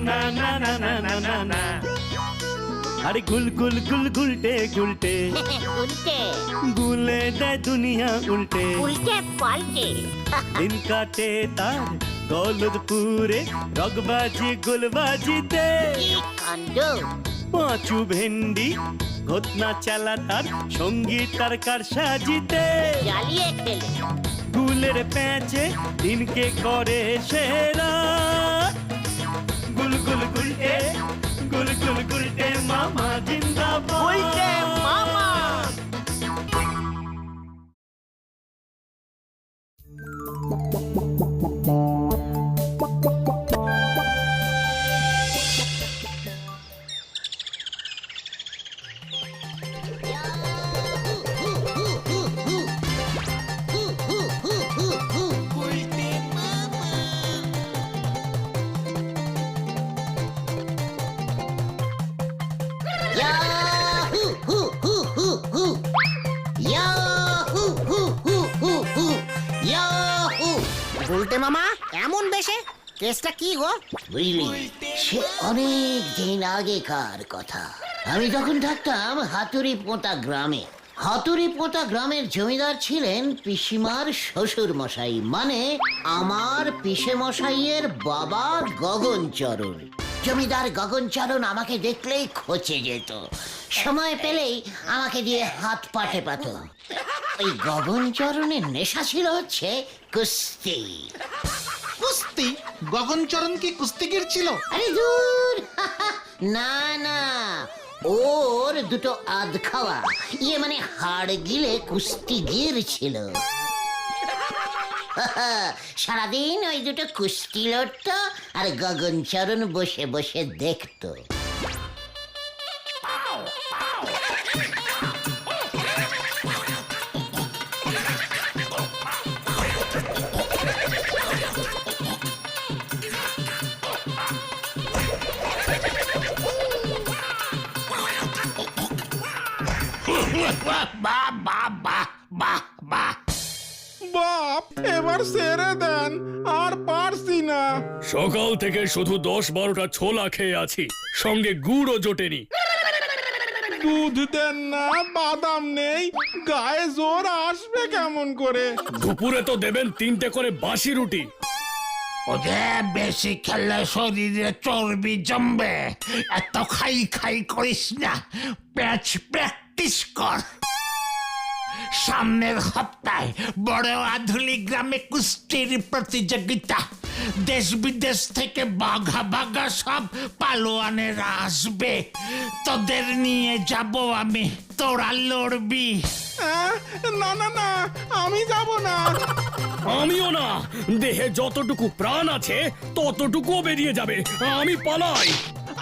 না না না না না না না। আরে গুল গুল গুল গুলটে গুলটে উল্টে গুলে দেয় দুনিয়া উল্টে। উল্টে পাল্টে দিন কাটে তার দৌলতপুরে রগবাজি গুলবাজিতে। কি কাণ্ড! পাঁচু ভেন্ডি ঘটনা চালা তার সঙ্গী তার কার সাজিতে। জ্বালিয়ে খেলে গুলের প্যাঁচে দিনকে করে সেরা। গুল গুল গুলটে গুল গুল গুলটে মামা জিন্দাবাদ। উল্টে মামা। উল্টে মামা এমন বেশে কেসটা কি গো? বুঝলি, সে অনেক দিন আগেকার কথা। আমি তখন থাকতাম হাতুড়ি পোঁতা গ্রামে। হাতুড়ি পোঁতা গ্রামের জমিদার ছিলেন পিসিমার শ্বশুর মশাই, মানে আমার পিসে মশাইয়ের বাবা গগনচরণ। জমিদার গগনচরণ আমাকে দেখলেই খচে যেত, সময় পেলেই আমাকে দিয়ে হাত পাটে পাত। ওই গগনচরণের নেশা ছিল হচ্ছে কুস্তি। কুস্তি? গগনচরণ কি কুস্তিগির ছিল? আরে দূর, না না, ওর দুটো আধ খাওয়া, মানে হাড় গিলে কুস্তিগির ছিল। সারাদিন ওই দুটো কুস্তি লড়তো আর গগনচরণ বসে বসে দেখতো। বাপ, এবার ছেড়ে দেন, আর পারছি না। সকাল থেকে শুধু 10-12টা ছোলা খেয়ে আছি, সঙ্গে গুড়ও জোটেনি। দুধ দেন না, বাদাম নেই, গায়ে জোর আসবে কেমন করে? দুপুরে তো দেবেন 3টে করে বাসি রুটি। ওদের বেশি খেললে শরীরে চর্বি জমবে। এত খাই খাই করিস না, প্র্যাকটিস কর। সামনের সপ্তাহে বড় আধুলি গ্রামে কুস্তির প্রতিযোগিতা। দেশ বিদেশ থেকে বাঘা বাঘা সব পালোয়ানেরা আসবে, তোদের নিয়ে যাব আমি, তোরা লড়বি। না না না, আমি যাব না। আমিও না, দেহে যতটুকু প্রাণ আছে ততটুকুও বেরিয়ে যাবে, আমি পালাই।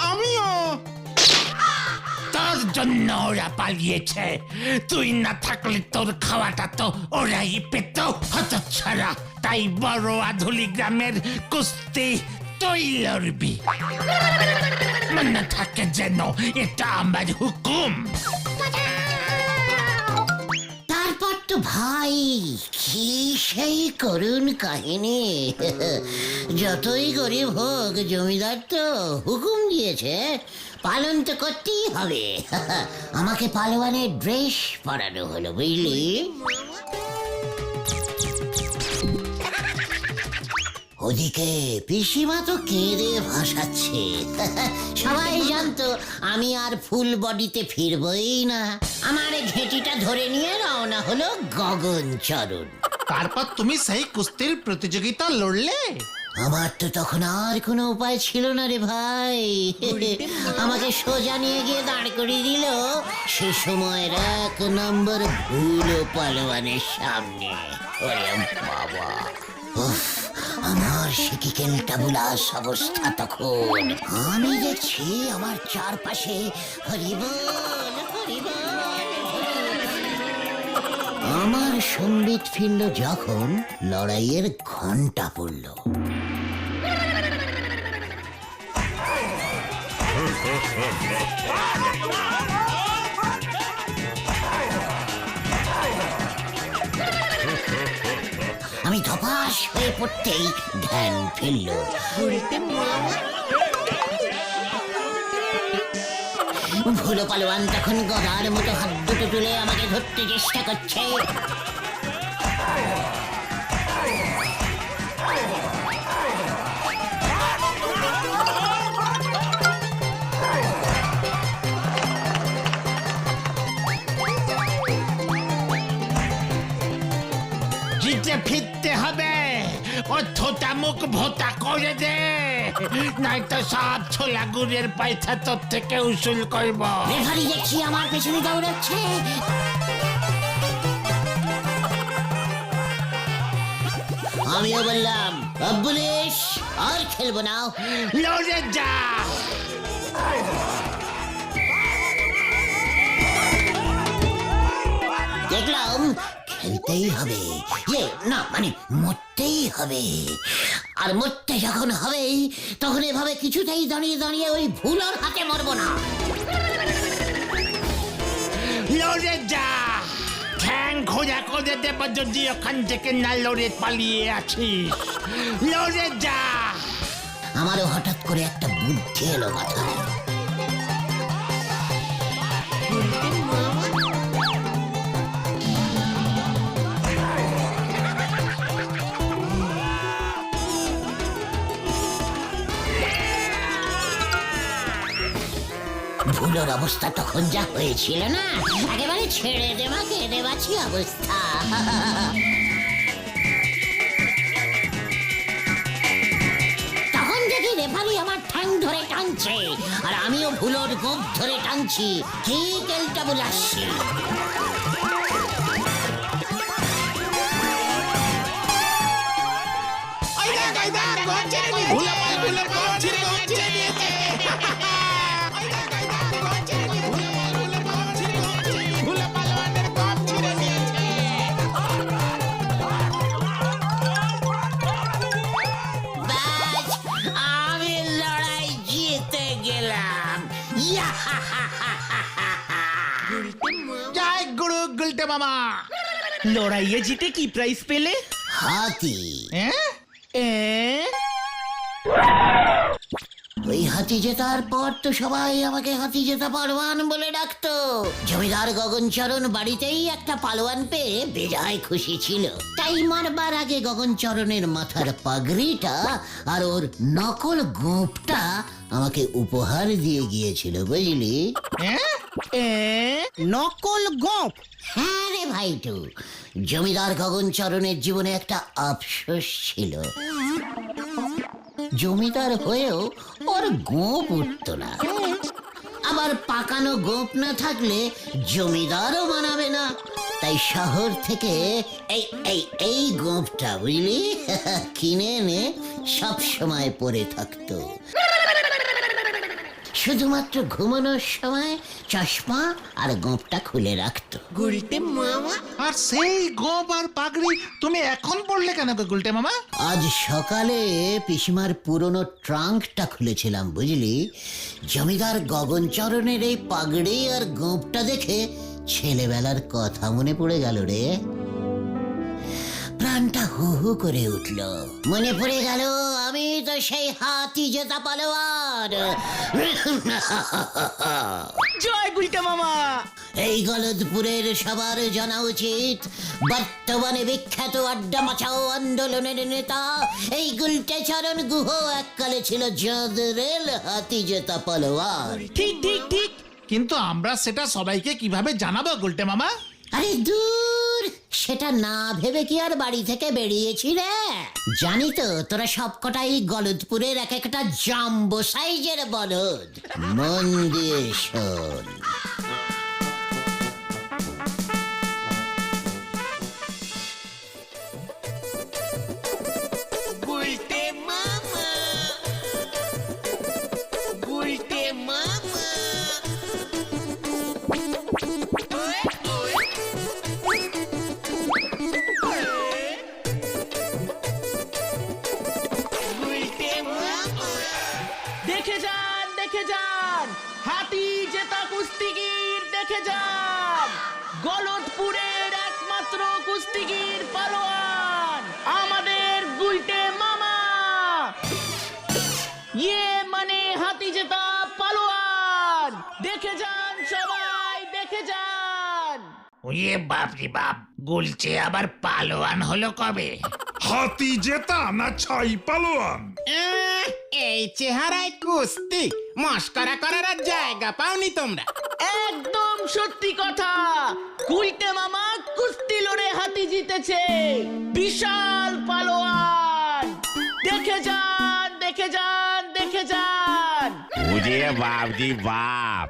আমিও। তোর জন্য ওরা পালিয়েছে, তুই না থাকলে তোর খাওয়াটা তো ওরাই পেত। হতচ্ছাড়া, তাই বড় আধুলি গ্রামের কুস্তি তুই লড়বি। মনে থাকে যেন এটা আমার হুকুম। তারপর তো ভাই কি সেই করুণ কাহিনী। যতই গরিব হোক, জমিদার তো হুকুম দিয়েছে, পালন তো করতেই হবে। আমাকে পালোয়ানের ড্রেস পরানো হলো, বুঝলি। ওদিকে পিসিমা তো কেঁদে ভাসাচ্ছে। সবাই জানতো আমি আর ফুল বডিতে ফিরবই না। আমার ঘেঁটিটা ধরে নিয়ে রওনা হলো গগনচরণ। তারপর তুমি সেই কুস্তির প্রতিযোগিতা লড়লে? আমার তো তখন আর কোনো উপায় ছিল না রে ভাই। আমাকে সোজা নিয়ে গিয়ে দাঁড় করিয়ে দিল সে সময়ের 1 নম্বর ভুল পালোয়ানের সামনে। ওরে বাবা, উফ, আমার সে কি কেলটাবুলাস অবস্থা তখন। আমি দেখছি আমার চারপাশে হরিবল হরিবল। আমার সম্বিত ফিরল যখন লড়াইয়ের ঘন্টা পড়ল। আমি ধপাস হয়ে পড়তেই ধ্যান ফেলল। ভুলো পালোয়ান তখন গদার মতো হাত দুটো তুলে আমাকে ধরতে চেষ্টা করছে। জিতে ফিরতে হবে, ও থোটা মুখ ভোতা করে দে, নয়তো সব ছোলা গুড়ের পয়সা তোর থেকে উসুল করব। রেফারি দেখছি আমার পেছনে দৌড়াচ্ছে। আমিও বললাম পুলিশ আর খেলবো না। লড়ে যা। দেখলাম খেলতেই হবে, না মানে মরতেই হবে। আর মরতে যখন হবে তখন এভাবে কিছুতেই দাঁড়িয়ে দাঁড়িয়ে ওই ভুলোর হাতে মরবো না। লড়ে যা, ঠ্যাং খোঁজা করে দেব যদি ওখান থেকে না লড়ে পালিয়ে আছিস। লড়ে যা। আমারও হঠাৎ করে একটা বুদ্ধি এলো মাথায়। ভুলোর অবস্থা তখন যা হয়েছিল না, একেবারে ছেড়ে দেওয়া কেঁদে বাঁচি অবস্থা। তখন দেখি রেফারি আমার ঠ্যাং ধরে টানছে, আর আমিও ভুলোর গোপ ধরে টানছি, ঠিক এলটা বুলাচ্ছি। ব্যাস, আমি লড়াই জিতে গেলাম। জয় গুরু গুলটে মামা। লড়াইয়ে জিতে কি প্রাইজ পেলে? হাতি। হ্যাঁ, ওই হাতি জেতার পর তো সবাই আমাকে হাতি জেতা পালোয়ান বলে ডাকতো। জমিদার গগনচরণ বাড়িতেই একটা পালোয়ান পেয়ে বেজায় খুশি ছিল। তাই মারবার আগে গগনচরণের মাথার পাগড়িটা আর ওর নকল গোঁপটা আমাকে উপহার দিয়ে গিয়েছিল, বুঝলি? নকল গোপ? হ্যাঁ রে ভাইটু, জমিদার গগনচরণের জীবনে একটা আফসোস ছিল। জমিদার হয়েও ওর গোঁপ উঠত না। আবার পাকানো গোঁপ না থাকলে জমিদারও মানাবে না। তাই শহর থেকে এই এই এই গোঁপটা, বুঝলি, কিনে এনে সব সময় পরে থাকতো। শুধুমাত্র ঘুমানোর সময় চশমা আর গোঁপটা খুলে রাখতো। আর সেই গোপ আর পাগড়ি তুমি এখন পড়লে কেন গো গুলটে মামা? আজ সকালে পিসিমার পুরনো ট্রাঙ্কটা খুলেছিলাম, বুঝলি। জমিদার গগনচরণের এই পাগড়ি আর গোঁপটা দেখে ছেলেবেলার কথা মনে পড়ে গেল রে। প্রাণটা হু হু করে উঠল। মনে পড়ে গেল আমি তো সেই হাতি জেতা পালোয়ান। জয় গুলটে মামা। এই গলদপুরের সবার জানা উচিত, বর্তমানে বিখ্যাত আড্ডা মাচাও আন্দোলনের নেতা এই গুলটে চরণ গুহ এককালে ছিল জদরেল হাতি জেতা পালোয়ান। ঠিক ঠিক ঠিক। কিন্তু আমরা সেটা সবাইকে কিভাবে জানাবো গুলটে মামা? আরে দূর, সেটা না ভেবে কি আর বাড়ি থেকে বেরিয়েছি রে? জানি তো তোরা সবকটাই গলদপুরের এক একটা জাম্বো সাইজের বলদ। মন দিয়ে শোন। দেখে যান, হাতি জেতা কুস্তিগির দেখে যান। গলদপুরের একমাত্র কুস্তিগির পালোয়ান আমাদের গুলটে মামা। ইয়ে মানে হাতি জেতা পালোয়ান। দেখে যান সবাই, দেখে যান। ওয়ে বাপ রে বাপ, গুলছে আবার পালোয়ান হলো কবে? হাতি জেতা না ছাই পালোয়ান? এই চেহারায় কুস্তি মস্করা করার আর জায়গা পাওনি তোমরা। একদম সত্যি কথা, গুলটে মামা কুস্তি লড়ে হাতি জিতেছে, বিশাল পালোয়ান। দেখে যান, দেখে যান, দেখে যান। ওরে বাপজি বাপ,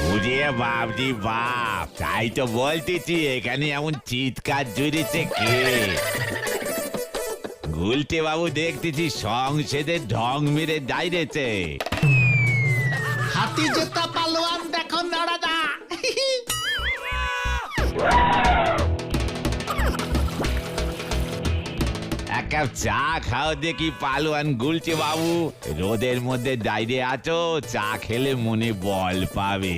ওরে বাপজি বাপ, তাই তো বলতেছি এখানে এমন চিৎকার জুড়েছে কে? গুলটে বাবু দেখতেছি সংসদে ঢং মেরে দাঁড়িয়েছে। হাতি জেতা পালোয়ান দেখো নড়াদা। এক কাপ চা খাও দেখি পালোয়ান গুলটে বাবু। রোদের মধ্যে দাঁড়িয়ে আছো, চা খেলে মনে বল পাবে।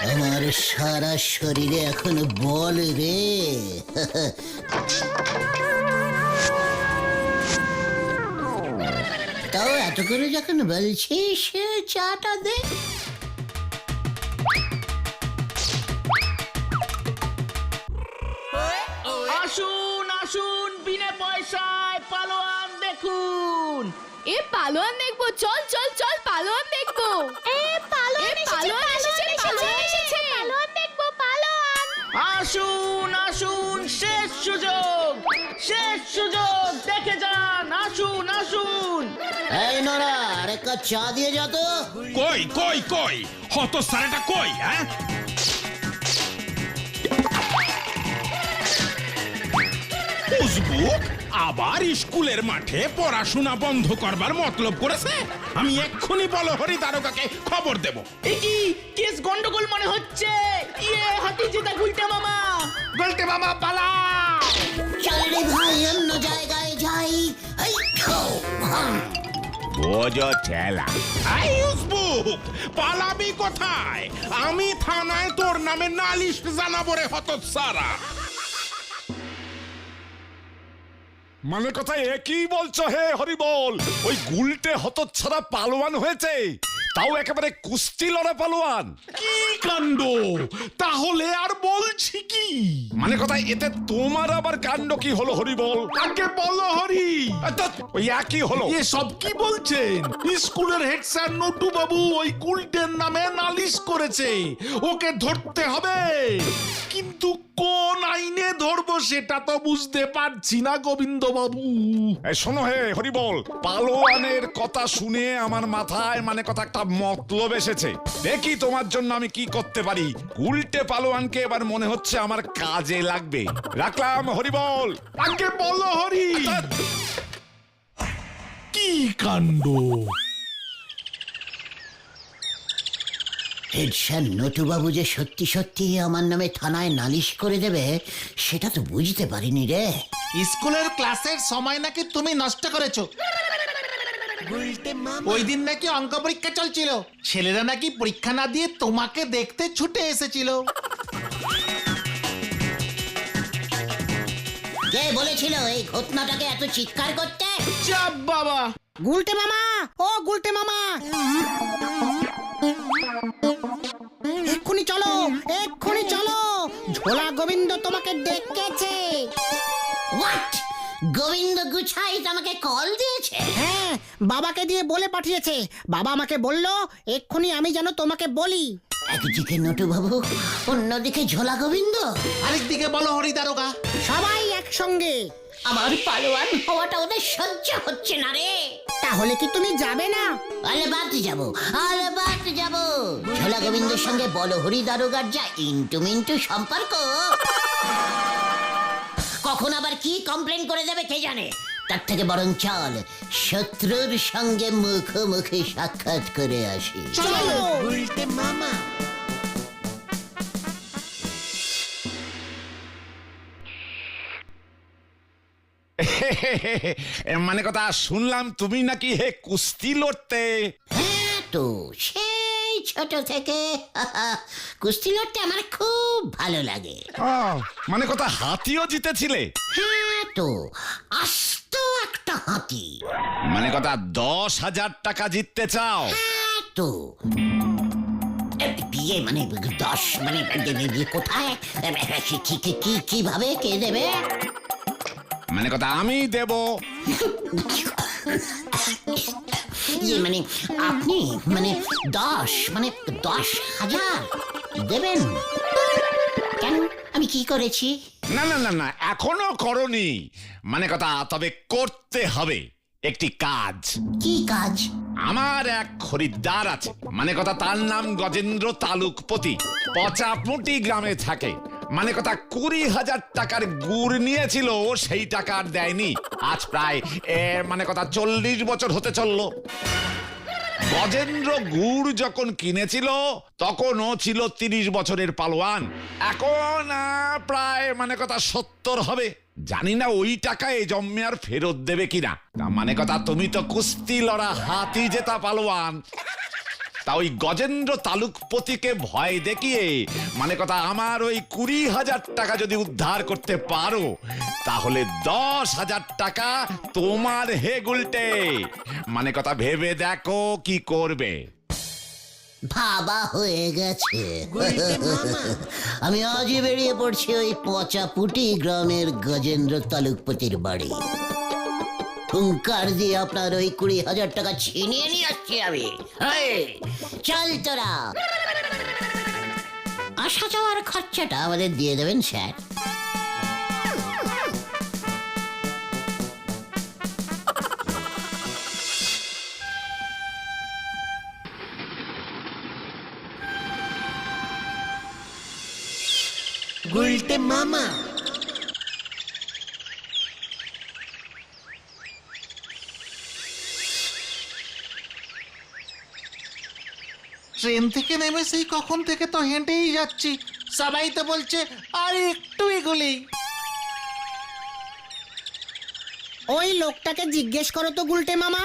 আমার সারা শরীরে এখন বল রে। তাও এত করে যখন বলছিস চাটা দে। আসুন আসুন, বিনা পয়সায় পালোয়ান দেখুন। এ পালোয়ান দেখবো, চল চল চল পালোয়ান দেখবো। এ পালোয়ান এসেছে, পালোয়ান এসেছে, পালোয়ান দেখবো, পালোয়ান। আসুন আসুন, শেষ সুযোগ, শেষ সুযোগ, দেখে যান। আসুন আসুন। এই নোরা, আরেক কাপ চা দিয়ে যা তো। কই কই কই, হত সারাটা কই? হ্যাঁ, উজবুক আবার স্কুলের মাঠে পড়াশোনা বন্ধ করবার মতলব করেছে। আমি এক্ষুনি বলহরি দারোগাকে খবর দেব। এ কি কেস গন্ডগোল মনে হচ্ছে। ইয়ে, হাতি জেতা গুলটে মামা। গোলটে মামা পালা। চল রে ভাই, অন্য জায়গায় যাই। এই খো, ভাম। বোঝো ঠেলা। এই উজবুক, পালাবি কোথায়? আমি থানায় তোর নামে নালিশ জানাবো রে হতচ্ছাড়া। মানে কথা একই বলছো হে হরিবল? ওই গুলটে হতচ্ছাড়া পালোয়ান হয়েছে, তাও একেবারে কুস্তি লড়া পালোয়ান। কি কাণ্ড! তাহলে আর বলছি কি? মানে কথা এতে তোমার আবার কাণ্ড কি হলো হরিবল? আগে বলো হরি। ওই একই হলো। এ সব কি বলছেন? স্কুলের হেড স্যার নটু বাবু ওই গুলটের নামে নালিশ করেছে, ওকে ধরতে হবে। কিন্তু কোন আইনে ধরবো সেটা তো বুঝতে পারছি না গোবিন্দ বাবু। এই শোনো হে হরিবল, পালোয়ানের কথা শুনে আমার মাথায় মানে কথা একটা মতলব এসেছে। দেখি তোমার জন্য আমি কি করতে পারি। উল্টে পালোয়ানকে এবার মনে হচ্ছে আমার কাজে লাগবে। রাখলাম হরিবল। আগে বলো হরি। কি কাণ্ড! হেড স্যার নটুবাবু যে সত্যি সত্যি আমার নামে থানায় নালিশ করে দেবে সেটা তো বুঝতে পারিনি রে। স্কুলের ক্লাসের সময় নাকি তুমি নষ্ট করেছো। ওই দিন নাকি অঙ্ক পরীক্ষা চলছিল, ছেলেরা নাকি পরীক্ষা না দিয়ে তোমাকে দেখতে ছুটে এসেছিল। কে বলেছিল এই ঘটনাটাকে এত চিৎকার করতে? চাপ বাবা। গুলটে মামা, ও গুলটে মামা, এক্ষুনি চলো, এক্ষুনি চলো, ঝোলা গোবিন্দ তোমাকে ডেকেছে। হোয়াট? গোবিন্দ গুছাই আমাকে কল দিয়েছে? হ্যাঁ, বাবাকে দিয়ে বলে পাঠিয়েছে। বাবা আমাকে বললো এক্ষুনি আমি যেন তোমাকে বলি। একদিকে নটুবাবু, অন্যদিকে ঝোলা গোবিন্দ, আরেকদিকে বলো হরি দারোগা। সবাই একসঙ্গে। আমার পালোয়ান হওয়াটা ওদের সহ্য হচ্ছে না রে। তাহলে কি তুমি যাবে না? আলেবাদ যাবো, আলেবাদ যাবো। ঝোলা গোবিন্দের সঙ্গে বলহরি দারোগার যা ইন্টু মিন্টু সম্পর্ক, কখন আবার কি কমপ্লেন করে দেবে কে জানে। তার থেকে বরং চল শত্রুর সঙ্গে মুখোমুখি সাক্ষাৎ করে আসি। চলো। উল্টে মামা। মানে কথা শুনলাম তুমি নাকি হে কুস্তি লড়তে। হ্যাঁ তো, সেই ছোট থেকে কুস্তি লড়তে আমার খুব ভালো লাগে। মানে কথা হাতিও জিতেছিলে? হ্যাঁ তো, আস্ত একটা হাতি। মানে কথা 10,000 টাকা জিততে চাও? হ্যাঁ বিয়ে মানে 10 মানে কোথায় কিভাবে কে দেবে? মানে কথা আমি দেব। মানে আপনি মানে 10,000 দেবেন? কেন, আমি কি করেছি? না না না না, এখনো করনি। মানে কথা তবে করতে হবে একটি কাজ। কি কাজ? আমার এক খরিদ্দার আছে, মানে কথা তার নাম গজেন্দ্র তালুকপতি, পচাপুটি গ্রামে থাকে। মানে কথা 20,000 টাকার গুড় নিয়েছিল, সেই টাকা আর দেয়নি। আজ প্রায় মানে কথা 40 বছর হতে চললো। গজেন্দ্র গুড় যখন কিনেছিল তখন ও ছিল 30 বছরের পালোয়ান। এখন প্রায় মানে কথা 70 হবে। জানি না ওই টাকায় জন্মে আর ফেরত দেবে কিনা। মানে কথা তুমি তো কুস্তি লড়া হাতি জেতা পালোয়ান। তা ওই গজেন্দ্র তালুকপতিকে ভয় দেখিয়ে মানে কথা আমার ওই 20,000 টাকা যদি উদ্ধার করতে পারো, তাহলে 10,000 টাকা তোমার হে গুলটে। মানে কথা ভেবে দেখো কি করবে। ভাবা হয়ে গেছে। আমি আজই বেরিয়ে পড়ছি ওই পচাপুটি গ্রামের গজেন্দ্র তালুকপতির বাড়ি। হুঙ্কার দিয়ে আপনার ওই 20,000 টাকা ছিনিয়ে নিয়ে আসছি আমি। চল তোরা। আসা যাওয়ার খরচাটা আমাদের দিয়ে দেবেন স্যার। গুলটে মামা। ট্রেন থেকে নেমে সেই কখন থেকে তো হেঁটেই যাচ্ছি। সবাই তো বলছে আর একটু এগোলেই। ওই লোকটাকে জিজ্ঞেস করো তো গুলটে মামা।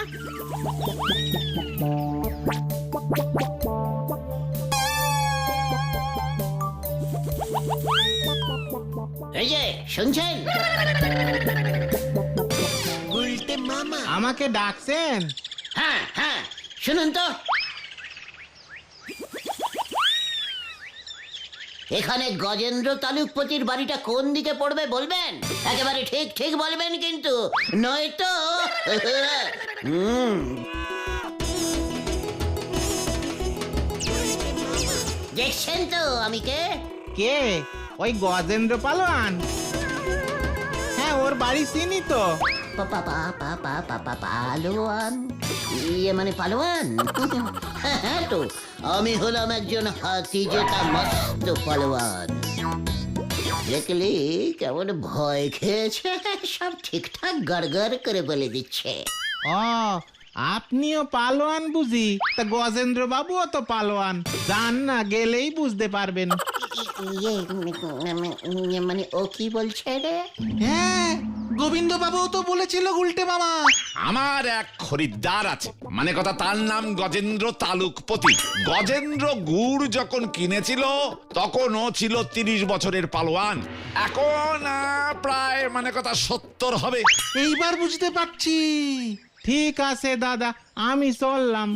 এই যে শুনছেন? গুলটে মামা আমাকে ডাকছেন? হ্যাঁ হ্যাঁ, শুনুন তো। এখানে গজেন্দ্র তালুকপতির বাড়িটা কোন দিকে পড়বে বলবেন? একেবারে ঠিক ঠিক বলবেন কিন্তু, নয়তো দেখছেন তো আমি কে? কে? ওই গজেন্দ্র পালোয়ান? হ্যাঁ, ওর বাড়ি চিনি তো। পালোয়ান? ইয়ে মানে পালোয়ান? হ্যাঁ তো, আমি হলাম একজন হাতি জেতা মস্ত পালোয়ান। দেখলি কেমন ভয় খেয়েছে, সব ঠিকঠাক গড়গড় করে বলে দিচ্ছে। ও, আপনিও পালোয়ান বুঝি? তা গজেন্দ্র বাবুও তো পালোয়ান। যান না, গেলেই বুঝতে পারবেন। মানে ও কি বলছে রে? হ্যাঁ, গোবিন্দ বাবু তো বলেছিল গুলটে মামা। আমার এক খরিদ্দার আছে, মানে কথা তার নাম গজেন্দ্র তালুকপতি। গজেন্দ্র গুড় যখন কিনেছিল তখন ও ছিল 30 বছরের পালোয়ান। এখন প্রায় মানে কথা 70 হবে। এইবার বুঝতে পারছি। ঠিক আছে দাদা, আমি চললাম।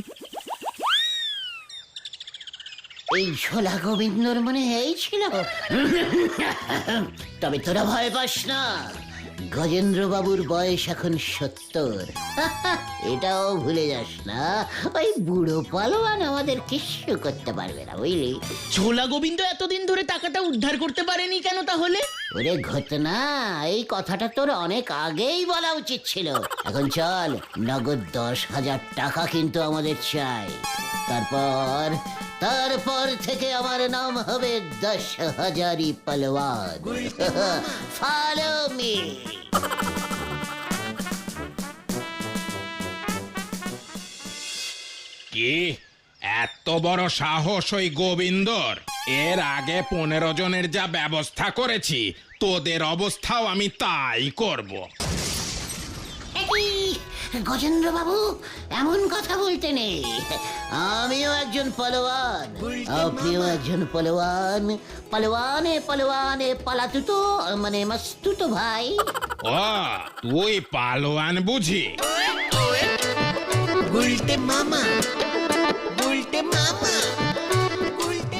এই ঝোলা গোবিন্দর মনে এই ছিল। তবে তোরা ভয় পাস না, গজেন্দ্র বাবুর বয়স এখন 70। এটাও ভুলে যাস না, ওই বুড়ো পালোয়ান আমাদের কিচ্ছু করতে পারবে না, বুঝলি? ঝোলা গোবিন্দ এতদিন ধরে টাকাটা উদ্ধার করতে পারেনি কেন তাহলে? ওরে ঘটনা, এই কথাটা তোর অনেক আগেই বলা উচিত ছিল। এখন চল, নগদ 10,000 টাকা কিন্তু আমাদের চাই। তারপর থেকে আমার নাম হবে 10,000ই পালোয়ান। Follow me. কি এত বড় সাহস ওই গোবিন্দর? এর আগে 15 জনের যা ব্যবস্থা করেছি, তোদের অবস্থাও আমি তাই করব। গজেন্দ্র বাবু, এমন কথা বলতে নেই। আমিও একজন পালোয়ান, আপনিও একজন পালোয়ান। পালোয়ানে পালোয়ানে পালাতুতো মানে মাস্তুতো ভাই। ও, তুই পালোয়ান বুঝি? গুলটে মামা।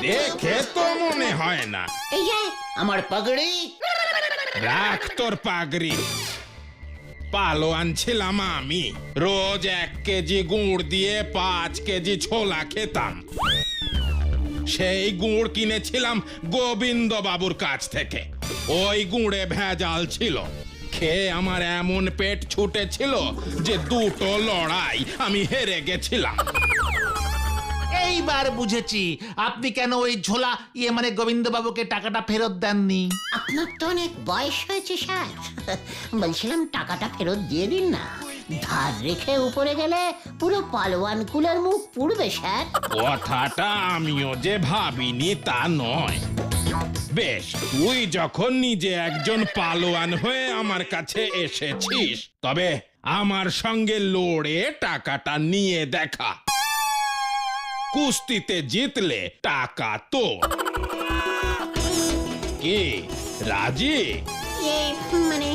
দেখে তো মনে হয় না। এই যে আমার পাগড়ি। রাখ তোর পাগড়ি। পালোয়ান ছিলাম আমি, রোজ 1 কেজি গুড় দিয়ে 5 কেজি ছোলা খেতাম। সেই গুড় কিনেছিলাম গোবিন্দ বাবুর কাছ থেকে। ওই গুড়ে ভেজাল ছিল। খেয়ে আমার এমন পেট ছুটেছিল যে 2টো লড়াই আমি হেরে গেছিলাম। এইবার বুঝেছি আপনি কেন ওই ঝোলা মানে গোবিন্দবাবুকে টাকাটা ফেরত দেননি। আপনার তো অনেক বয়স হয়েছে স্যার, বলছিলাম টাকাটা ফেরত দিয়ে দিন না। ধার রেখে উপরে গেলে পুরো পালোয়ান কুলের মুখ পুড়বে স্যার। কথাটা আমিও যে ভাবিনি তা নয়। বেশ, তুই যখন নিজে একজন পালোয়ান হয়ে আমার কাছে এসেছিস, তবে আমার সঙ্গে লড়ে টাকাটা নিয়ে দেখা। কুস্তিতে জিতলে টাকা তোর। কি রাজি? মানে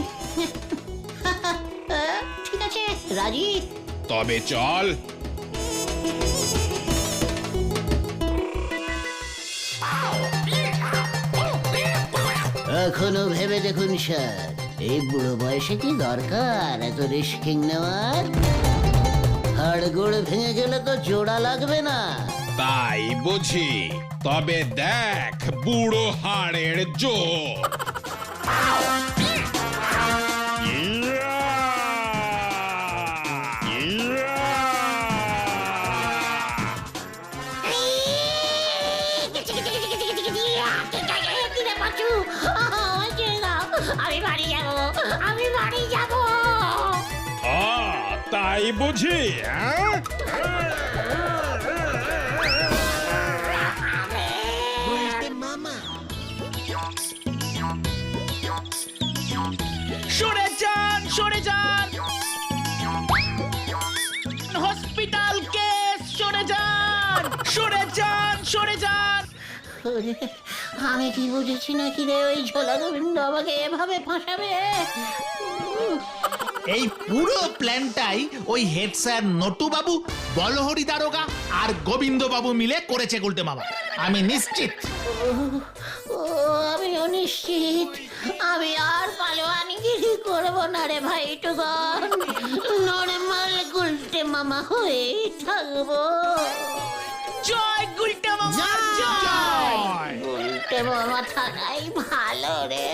ঠিক আছে, রাজি। তবে চল। এখনো ভেবে দেখুন স্যার, এই বুড়ো বয়সে কি দরকার এত রিস্কিং নেওয়ার? হাড়গোড় ভেঙে গেলে তো জোড়া লাগবে না। তাই বুঝি? তবে দেখ বুড়ো হাড়ের জোর। আমি বাড়ি যাবো, আমি বাড়ি যাবো। তাই বুঝি? সরে যান, সরে যান। হসপিটাল কেস, সরে যান, সরে যান, সরে যান। আমি কি বুঝেছি নাকি রে ওই ঝোলা গোবিন্দ আমাকে এভাবে ফাঁসাবে? এই পুরো প্ল্যানটাই ওই হেড স্যার নটু বাবু, বলহরি দারোগা আর গোবিন্দ বাবু মিলে করেছে গুলটে মামা। আমি নিশ্চিত। আমি অনিশ্চিত। আমি আর পালোয়ানগিরি করবো না রে ভাই টুকন। নরমাল গুলটে মামা হয়ে থাকবো। জয় গুলটে মামা, জয়। গুলটে মামা থাকাই ভালো রে।